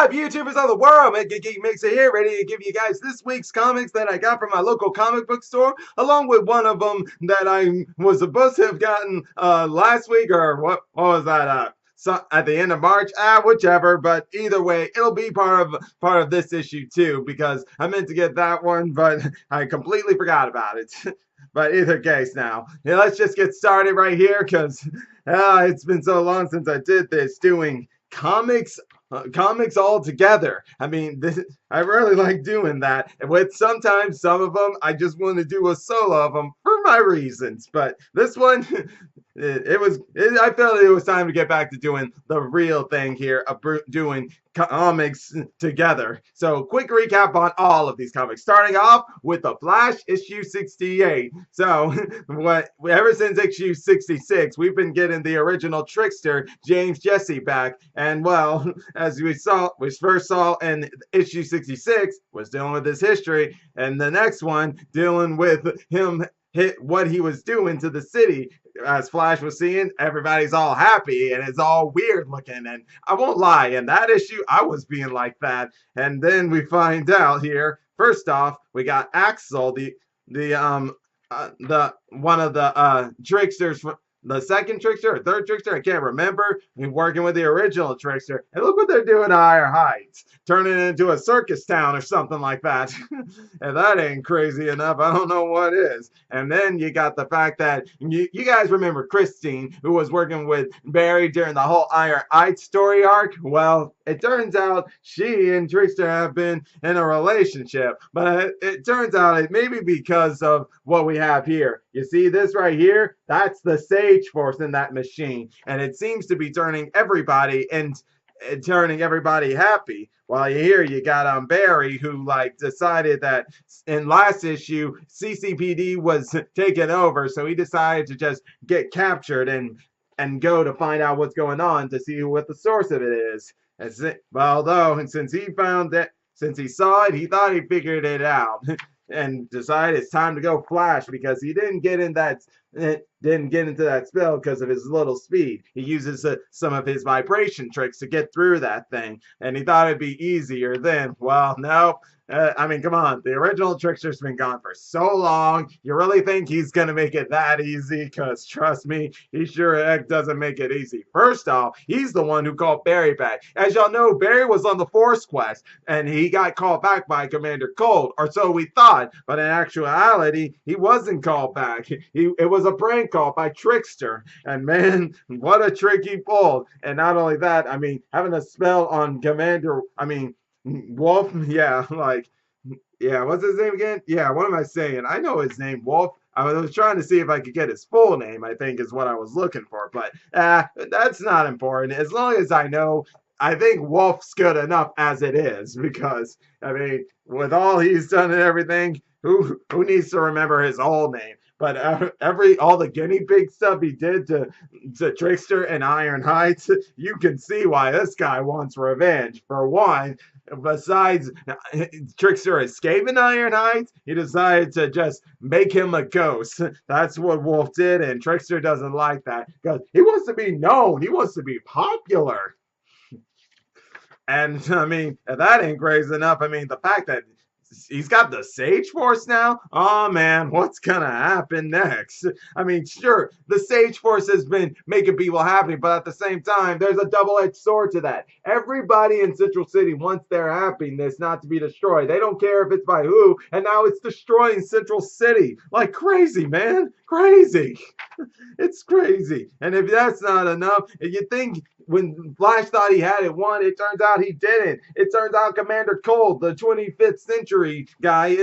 up, YouTubers of the world? Mega Geek Mixer here, ready to give you guys this week's comics that I got from my local comic book store, along with one of them that I was supposed to have gotten last week, or what was that? So at the end of March, whichever. But either way, it'll be part of this issue too, because I meant to get that one, but I completely forgot about it. But either case, now let's just get started right here, because it's been so long since I did this, doing comics all together. I mean, I really like doing that. With sometimes some of them, I just want to do a solo of them for my reasons. But this one, I felt it was time to get back to doing the real thing here of doing comics together. So quick recap on all of these comics, starting off with The Flash issue 68. So ever since issue 66, we've been getting the original Trickster James Jesse back, and well, as we first saw in issue 66, was dealing with his history, and the next one dealing with him what he was doing to the city. As Flash was seeing, everybody's all happy and it's all weird looking, and I won't lie, in that issue I was being like that. And then we find out here, first off, we got Axel, the one of the tricksters, the second trickster or third trickster, I can't remember. He's working with the original trickster, and look what they're doing to Higher Heights, turning it into a circus town or something like that. And that ain't crazy enough, I don't know what is. And then you got the fact that you guys remember Christine, who was working with Barry during the whole Higher Heights story arc. Well, it turns out she and Trickster have been in a relationship, but it turns out it may be because of what we have here. You see this right here? That's the Sage Force in that machine, and it seems to be turning everybody and turning everybody happy. While here you got Barry, who decided that in last issue CCPD was taken over, so he decided to just get captured and go to find out what's going on to see what the source of it is. Since he found that, since he saw it, he thought he figured it out. And decided it's time to go Flash, because he didn't get into that spell because of his little speed. He uses some of his vibration tricks to get through that thing, and he thought it'd be easier then. Well, no. I mean, come on. The original Trickster's been gone for so long. You really think he's going to make it that easy? Because trust me, he sure heck doesn't make it easy. First off, he's the one who called Barry back. As y'all know, Barry was on the Force Quest, and he got called back by Commander Cold, or so we thought. But in actuality, he wasn't called back. It was a prank call by Trickster. And man, what a trick he pulled. And not only that, I mean, having a spell on Wolf, yeah, what's his name again? Yeah, what am I saying? I know his name, Wolf. I was trying to see if I could get his full name, I think is what I was looking for, but that's not important. As long as I know, I think Wolf's good enough as it is, because, I mean, with all he's done and everything, who needs to remember his whole name? But all the guinea pig stuff he did to Trickster and Iron Heights, you can see why this guy wants revenge. For one, besides Trickster escaping Iron Heights, he decided to just make him a ghost. That's what Wolf did, and Trickster doesn't like that, because he wants to be known. He wants to be popular. And, I mean, if that ain't crazy enough, I mean, the fact that he's got the Sage Force now? Oh man, what's gonna happen next? I mean, sure, the Sage Force has been making people happy, but at the same time, there's a double-edged sword to that. Everybody in Central City wants their happiness not to be destroyed. They don't care if it's by who, and now it's destroying Central City. Like crazy, man. Crazy. It's crazy. And if that's not enough, you think when Flash thought he had it won, it turns out he didn't. It turns out Commander Cold, the 25th century guy,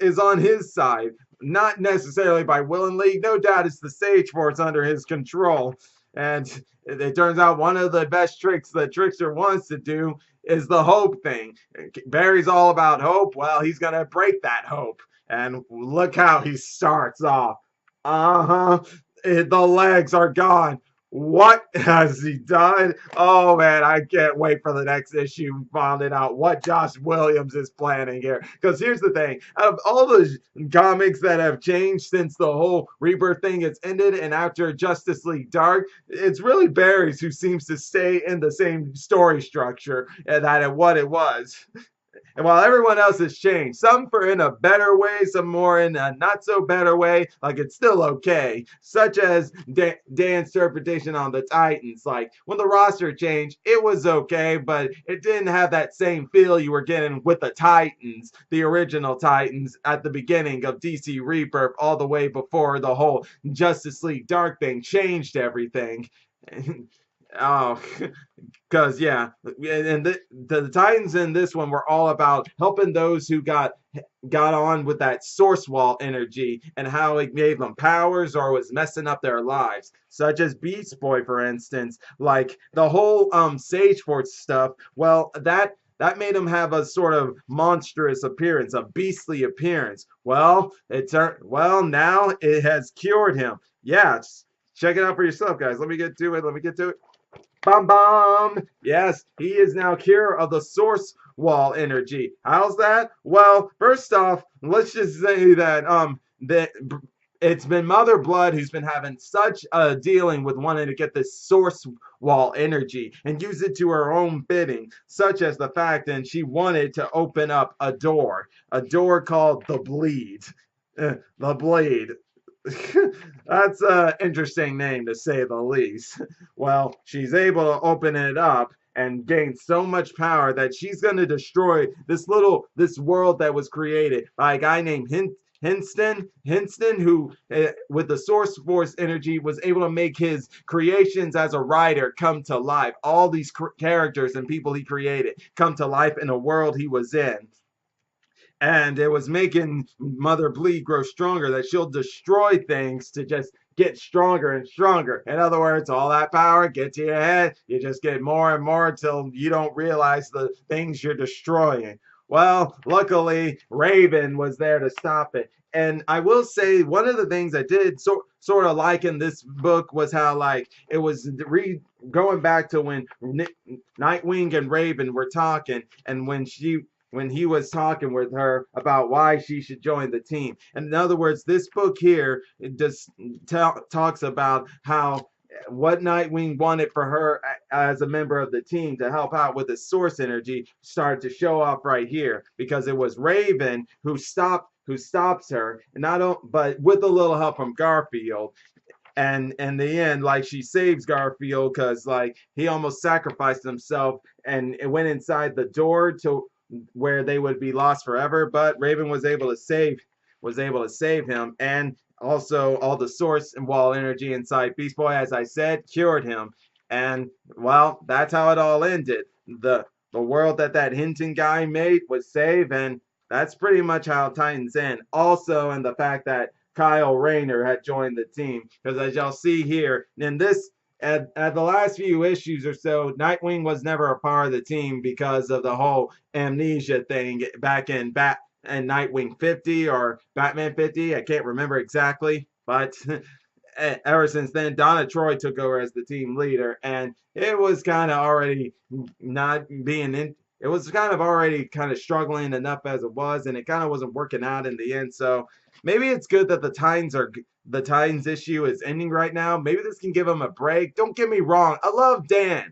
is on his side. Not necessarily by will and league. No doubt it's the Sage Force under his control. And it turns out one of the best tricks that Trickster wants to do is the hope thing. Barry's all about hope. Well, he's going to break that hope. And look how he starts off. The legs are gone. What has he done? Oh man, I can't wait for the next issue finding out what Josh Williams is planning here. Because here's the thing: out of all the comics that have changed since the whole Rebirth thing has ended, and after Justice League Dark, it's really Barry's who seems to stay in the same story structure that what it was. And while everyone else has changed, some for in a better way, some more in a not so better way, like it's still okay. Such as Dan's interpretation on the Titans. Like when the roster changed, it was okay, but it didn't have that same feel you were getting with the Titans, the original Titans at the beginning of DC Rebirth, all the way before the whole Justice League Dark thing changed everything. Oh, because yeah, and the Titans in this one were all about helping those who got on with that source wall energy and how it gave them powers or was messing up their lives, such as Beast Boy, for instance. Like the whole Sage Force stuff. Well, that made him have a sort of monstrous appearance, a beastly appearance. Well, now it has cured him. Yeah, check it out for yourself, guys. Let me get to it. Let me get to it. Bum bum. Yes, he is now cure of the source wall energy. How's that? Well, first off, let's just say that it's been Mother Blood who's been having such a dealing with wanting to get this source wall energy and use it to her own bidding, such as the fact that she wanted to open up a door called the Bleed. The Bleed. That's an interesting name to say the least. Well, she's able to open it up and gain so much power that she's going to destroy this world that was created by a guy named Hinston, who, with the Source Force energy, was able to make his creations as a writer come to life. All these characters and people he created come to life in a world he was in. And it was making Mother Bleed grow stronger, that she'll destroy things to just get stronger and stronger. In other words, all that power get to your head, you just get more and more until you don't realize the things you're destroying. Well, luckily, Raven was there to stop it. And I will say, one of the things I did sort of like in this book was how, like, it was going back to when Nightwing and Raven were talking, and when he was talking with her about why she should join the team. And in other words, this book here just talks about how what Nightwing wanted for her as a member of the team to help out with the source energy started to show off right here, because it was Raven who stops her, and but with a little help from Garfield. And in the end, like, she saves Garfield because, like, he almost sacrificed himself and it went inside the door to where they would be lost forever. But Raven was able to save him, and also all the source and wall energy inside Beast Boy, as I said, cured him. And well, that's how it all ended. The world that Hinton guy made was saved, and that's pretty much how Titans end. Also, and the fact that Kyle Rayner had joined the team, because as y'all see here in this, at the last few issues or so, Nightwing was never a part of the team because of the whole amnesia thing back in Nightwing 50 or Batman 50. I can't remember exactly, but ever since then, Donna Troy took over as the team leader, and it was kind of already not being in. It was kind of already kind of struggling enough as it was, and it kind of wasn't working out in the end. So maybe it's good that the Titans issue is ending right now. Maybe this can give him a break. Don't get me wrong. I love Dan.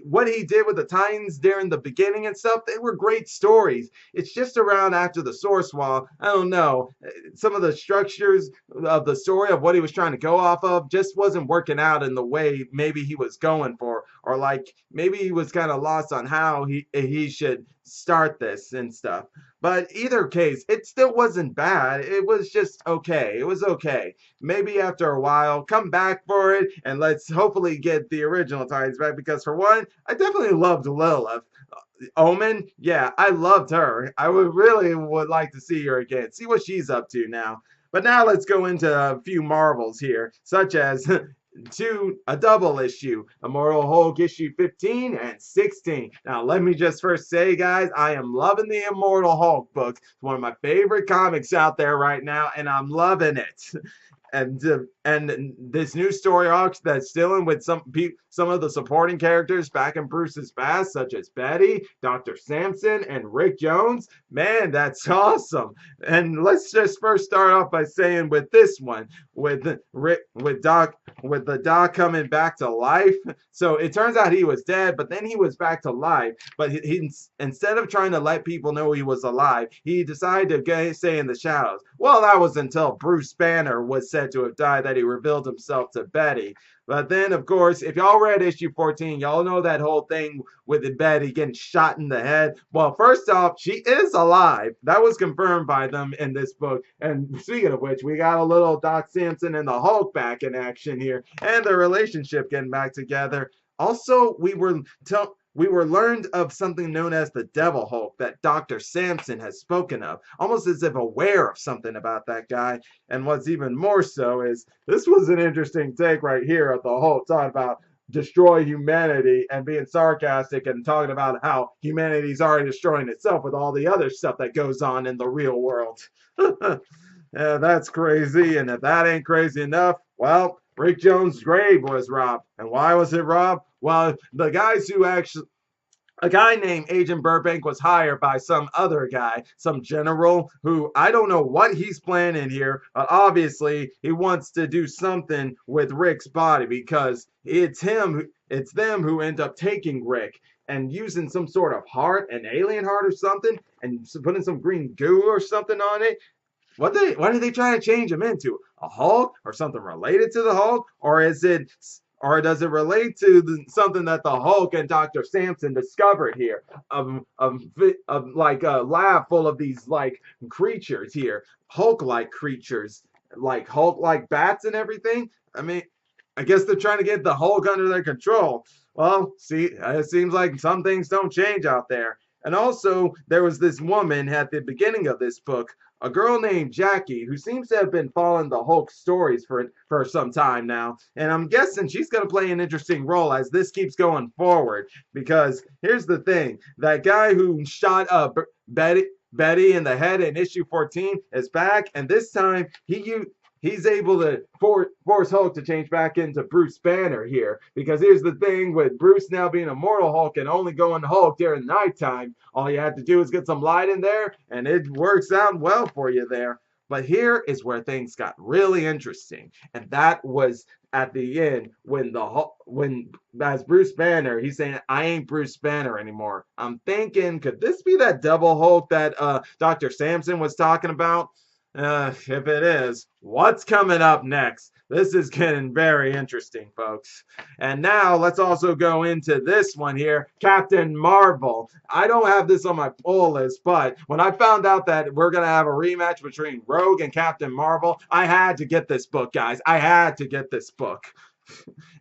What he did with the Titans during the beginning and stuff, they were great stories. It's just around after the Source Wall, I don't know. Some of the structures of the story of what he was trying to go off of just wasn't working out in the way maybe he was going for. Or like maybe he was kind of lost on how he should start this and stuff. But either case, it still wasn't bad. It was just okay. It was okay. Maybe after a while, come back for it, and let's hopefully get the original Titans back, because for one, I definitely loved Lilith. Omen, yeah, I loved her. I would like to see her again, see what she's up to now. But now let's go into a few Marvels here, such as a double issue, Immortal Hulk issue 15 and 16. Now, let me just first say, guys, I am loving the Immortal Hulk books. It's one of my favorite comics out there right now, and I'm loving it. and this new story arc that's dealing with some of the supporting characters back in Bruce's past, such as Betty, Dr. Sampson, and Rick Jones. Man, that's awesome. And let's just first start off by saying with this one, with Rick, with the Doc coming back to life. So it turns out he was dead, but then he was back to life. But he instead of trying to let people know he was alive, he decided to stay in the shadows. Well, that was until Bruce Banner was said to have died that he revealed himself to Betty. But then, of course, if y'all read issue 14, y'all know that whole thing with Betty getting shot in the head. Well, first off, she is alive. That was confirmed by them in this book. And speaking of which, we got a little Doc Samson and the Hulk back in action here, and their relationship getting back together. Also, we were learned of something known as the Devil Hulk that Dr. Sampson has spoken of, almost as if aware of something about that guy. And what's even more so is this was an interesting take right here of the Hulk talking about destroy humanity and being sarcastic and talking about how humanity's already destroying itself with all the other stuff that goes on in the real world. Yeah, that's crazy. And if that ain't crazy enough, well, Rick Jones' grave was robbed. And why was it robbed? Well, the guys who actually, a guy named Agent Burbank was hired by some other guy, some general, who I don't know what he's planning here, but obviously he wants to do something with Rick's body because it's them who end up taking Rick and using some sort of heart, an alien heart or something, and putting some green goo or something on it. What are they trying to change him into? A Hulk or something related to the Hulk? Or does it relate to something that the Hulk and Dr. Sampson discovered here? Of like a lab full of these like creatures here, Hulk-like creatures, like Hulk-like bats and everything. I mean, I guess they're trying to get the Hulk under their control. Well, see, it seems like some things don't change out there. And also, there was this woman at the beginning of this book, a girl named Jackie, who seems to have been following the Hulk stories for some time now. And I'm guessing she's going to play an interesting role as this keeps going forward. Because here's the thing. That guy who shot Betty in the head in issue 14 is back. And this time, he's able to force Hulk to change back into Bruce Banner here. Because here's the thing, with Bruce now being Immortal Hulk and only going Hulk during nighttime, all you have to do is get some light in there, and it works out well for you there. But here is where things got really interesting. And that was at the end when as Bruce Banner, he's saying, I ain't Bruce Banner anymore. I'm thinking, could this be that Devil Hulk that Dr. Sampson was talking about? If it is, what's coming up next? This is getting very interesting, folks. And now let's also go into this one here, Captain Marvel. I don't have this on my pull list, but when I found out that we're going to have a rematch between Rogue and Captain Marvel, I had to get this book, guys. I had to get this book.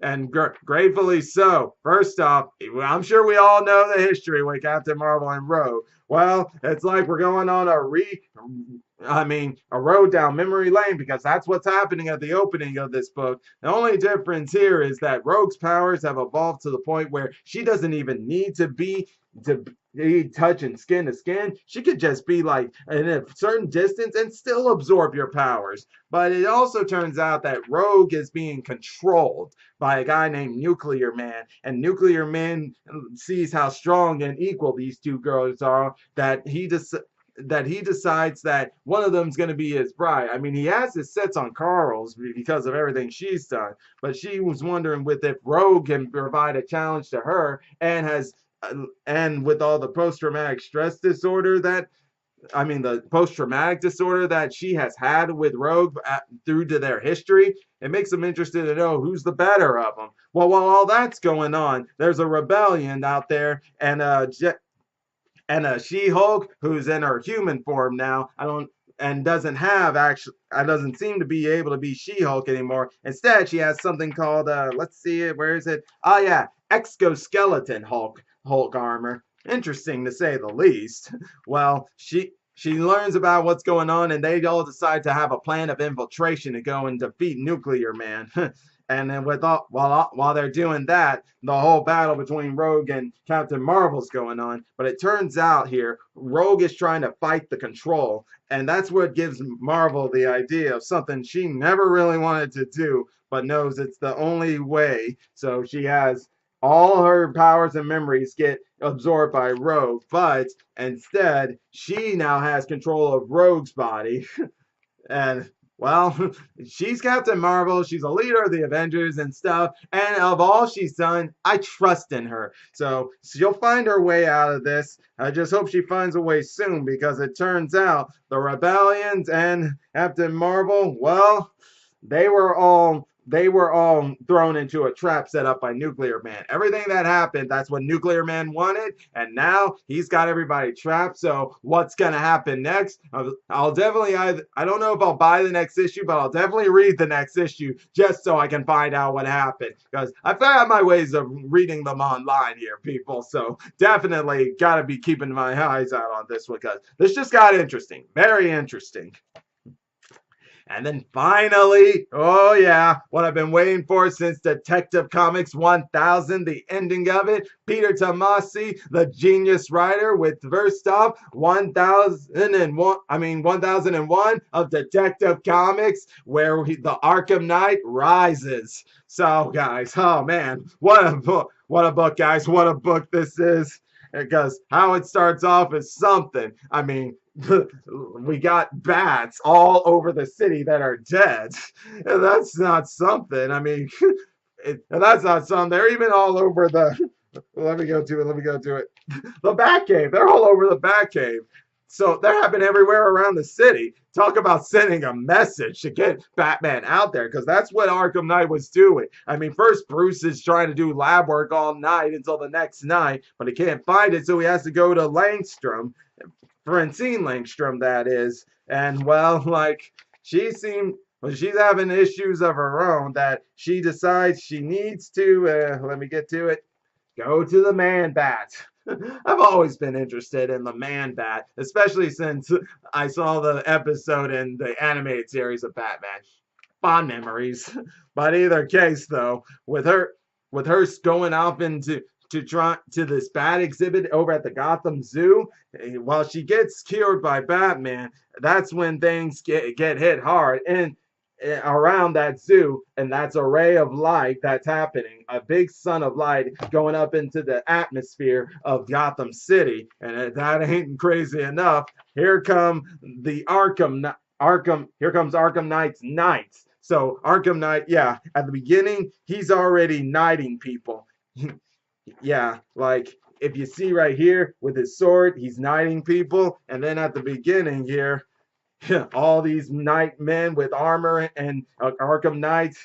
And gratefully so. First off, I'm sure we all know the history with Captain Marvel and Rogue. Well, it's like we're going on a road down memory lane because that's what's happening at the opening of this book. The only difference here is that Rogue's powers have evolved to the point where she doesn't even need to be touching skin to skin. She could just be like in a certain distance and still absorb your powers. But it also turns out that Rogue is being controlled by a guy named Nuclear Man, and Nuclear Man sees how strong and equal these two girls are that he decides that one of them's going to be his bride. I mean, he has his sets on Carl's because of everything she's done, but she was wondering if Rogue can provide a challenge to her, and with all the post-traumatic stress disorder the post-traumatic disorder that she has had with Rogue through to their history, it makes them interested to know who's the better of them. Well, while all that's going on, there's a rebellion out there, and a She-Hulk who's in her human form now. Doesn't seem to be able to be She-Hulk anymore. Instead, she has something called let's see it. Where is it? Oh yeah, exoskeleton Hulk armor. Interesting to say the least. Well, she learns about what's going on, and they all decide to have a plan of infiltration to go and defeat Nuclear Man. And then while they're doing that, the whole battle between Rogue and Captain Marvel's going on. But it turns out here, Rogue is trying to fight the Control, and that's what gives Marvel the idea of something she never really wanted to do, but knows it's the only way. So she has all her powers and memories get absorbed by Rogue, but instead she now has control of Rogue's body. And well, she's Captain Marvel. She's a leader of the Avengers and stuff. And of all she's done, I trust in her. So she'll find her way out of this. I just hope she finds a way soon, because it turns out the Rebellions and Captain Marvel, well, they were all thrown into a trap set up by Nuclear Man. Everything that happened, that's what Nuclear Man wanted, and now he's got everybody trapped. So what's gonna happen next? I'll definitely I don't know if I'll buy the next issue, but I'll definitely read the next issue just so I can find out what happened, because I found my ways of reading them online here, people. So definitely gotta be keeping my eyes out on this one, because this just got interesting, very interesting. And then finally, oh yeah, what I've been waiting for since Detective Comics 1000, the ending of it, Peter Tomasi, the genius writer, with first off 1001 of Detective Comics, where the Arkham Knight rises. So guys, oh man, what a book, guys, what a book this is. Because how it starts off is something. I mean, we got bats all over the city that are dead. And that's not something. I mean, that's not something. They're even all over the. Let me go to it. The Batcave. They're all over the Batcave. So they're happening everywhere around the city. Talk about sending a message to get Batman out there, because that's what Arkham Knight was doing. I mean, first Bruce is trying to do lab work all night until the next night, but he can't find it, so he has to go to Langstrom, Francine Langstrom, that is. And well, like, she's having issues of her own that she decides she needs to, let me get to it, go to the Man-Bat. I've always been interested in the Man-Bat, especially since I saw the episode in the animated series of Batman. Fond memories. But either case, though, with her going off into to this bat exhibit over at the Gotham Zoo, while she gets cured by Batman, that's when things get hit hard. And around that zoo, and that's a ray of light that's happening, a big sun of light going up into the atmosphere of Gotham City. And if that ain't crazy enough, here comes Arkham Knight's knights. So Arkham Knight, yeah, at the beginning he's already knighting people. Yeah, like if you see right here with his sword, he's knighting people. And then at the beginning here, all these knight men with armor and Arkham Knights,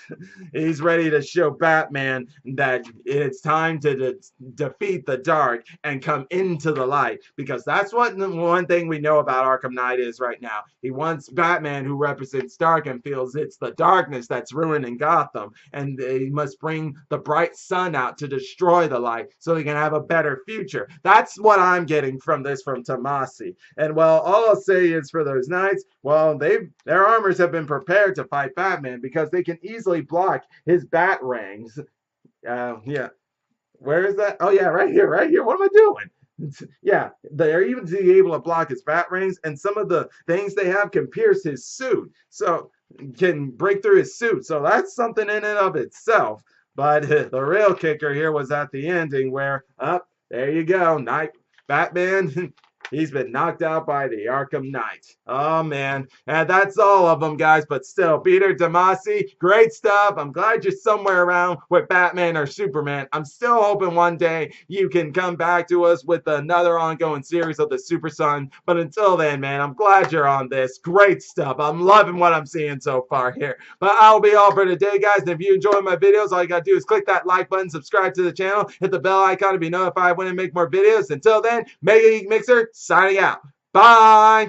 he's ready to show Batman that it's time to defeat the dark and come into the light, because that's what one thing we know about Arkham Knight is right now. He wants Batman, who represents dark and feels it's the darkness that's ruining Gotham, and he must bring the bright sun out to destroy the light so he can have a better future. That's what I'm getting from this, from Tomasi. And well, all I'll say is, for those knights, well, their armors have been prepared to fight Batman, because they can easily block his batarangs. Yeah. Where is that? Oh, yeah, right here. What am I doing? Yeah, they're even able to block his batarangs, and some of the things they have can pierce his suit, so can break through his suit. So that's something in and of itself. But the real kicker here was at the ending, where, there you go, Batman. He's been knocked out by the Arkham Knight. Oh, man. And that's all of them, guys. But still, Peter Tomasi, great stuff. I'm glad you're somewhere around with Batman or Superman. I'm still hoping one day you can come back to us with another ongoing series of the Super Son. But until then, man, I'm glad you're on this. Great stuff. I'm loving what I'm seeing so far here. But I'll be all for today, guys. And if you enjoy my videos, all you got to do is click that like button, subscribe to the channel, hit the bell icon to be notified when I make more videos. Until then, Mega Geek Mixer signing out. Bye.